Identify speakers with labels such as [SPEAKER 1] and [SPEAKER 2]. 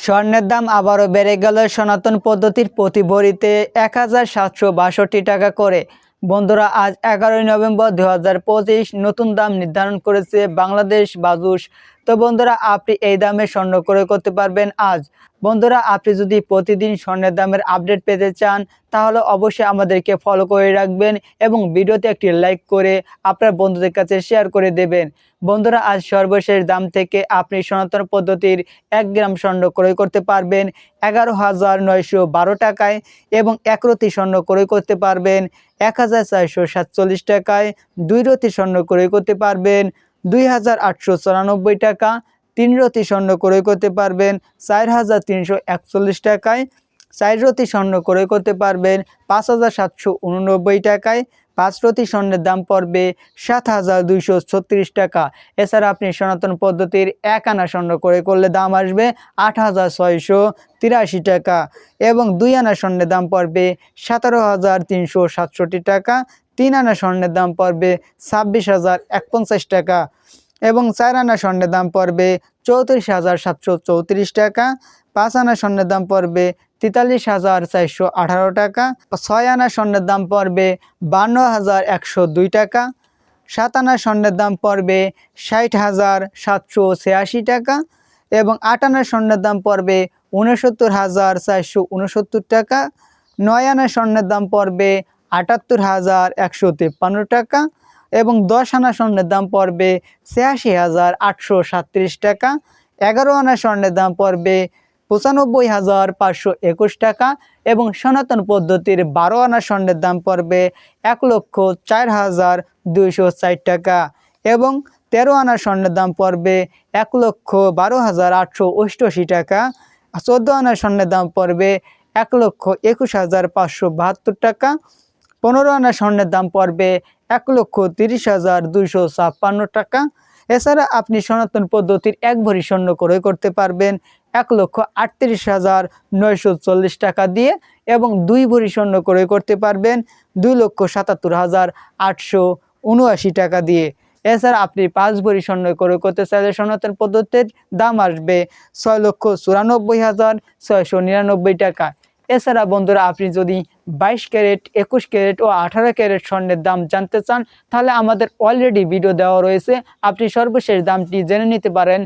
[SPEAKER 1] স্বর্ণের দাম আবারও বেড়ে গেল। সনাতন পদ্ধতির প্রতি ভরিতে 1762 টাকা করে। বন্ধুরা, আজ 11ই নভেম্বর 2025 নতুন দাম নির্ধারণ করেছে বাংলাদেশ বাজুস। তো বন্ধুরা, আপনি এই দামে স্বর্ণ ক্রয় করতে পারবেন আজ। বন্ধুরা, আপনি যদি প্রতিদিন স্বর্ণের দামের আপডেট পেতে চান তাহলে অবশ্যই আমাদেরকে ফলো করে রাখবেন এবং ভিডিওতে একটি লাইক করে আপনার বন্ধুদের কাছে শেয়ার করে দেবেন। বন্ধুরা, আজ সর্বশেষ দাম থেকে আপনি সনাতন পদ্ধতির 1 গ্রাম স্বর্ণ ক্রয় করতে পারবেন 11,912 টাকায় এবং 1 রতি স্বর্ণ ক্রয় করতে পারবেন 1,447 টাকায়। 2 রতি স্বর্ণ ক্রয় করতে পারবেন 2,894 টাকা। 3 রতি স্বর্ণ ক্রয় করতে পারবেন 4,341 টাকায়। 4 রতি স্বর্ণ ক্রয় করতে পারবেন 5,789 টাকায়। 5 রতি স্বর্ণের দাম পড়বে 7,236 টাকা। এছাড়া আপনি সনাতন পদ্ধতির 1 আনা স্বর্ণ ক্রয় করলে দাম আসবে 8,683 টাকা এবং 2 আনা স্বর্ণের দাম পড়বে 17,367 টাকা। 3 আনা স্বর্ণের দাম পড়বে 26,051 টাকা এবং 4 আনা স্বর্ণের দাম পড়বে 34,734 টাকা। 5 আনা স্বর্ণের দাম পড়বে 43,418 টাকা। 6 আনা স্বর্ণের দাম পড়বে 52,102 টাকা। 7 আনা স্বর্ণের দাম পড়বে 60,786 টাকা এবং 8 আনা স্বর্ণের দাম পড়বে 69,469 টাকা। 9 আনা স্বর্ণের দাম পড়বে 78,153 টাকা এবং 10 আনা স্বর্ণের দাম পড়বে 86,837 টাকা। 11 আনা স্বর্ণের দাম পড়বে 95,521 টাকা এবং সনাতন পদ্ধতির 12 আনা স্বর্ণের দাম পড়বে 1,04,260 টাকা এবং 13 আনা স্বর্ণের দাম পড়বে 1,12,888 টাকা। 14 আনা স্বর্ণের দাম পড়বে 1,21,572 টাকা। 15 আনা স্বর্ণের দাম পড়বে 1,30,256 টাকা। এছাড়া আপনি সনাতন পদ্ধতির 1 ভরি স্বর্ণ ক্রয় করতে পারবেন 1,38,940 টাকা দিয়ে এবং 2 ভরি স্বর্ণ ক্রয় করতে পারবেন 2,77,879 টাকা দিয়ে। এছাড়া আপনি 5 ভরি স্বর্ণ ক্রয় করতে চাইলে সনাতন পদ্ধতির দাম আসবে 6,94,699 টাকা। এছাড়া বন্ধুরা, আপনি যদি 22 ক্যারেট, 21 ক্যারেট ও 18 ক্যারেট স্বর্ণের দাম জানতে চান তাহলে আমাদের অলরেডি ভিডিও দেওয়া রয়েছে, আপনি সর্বশেষ দামটি জেনে নিতে পারেন।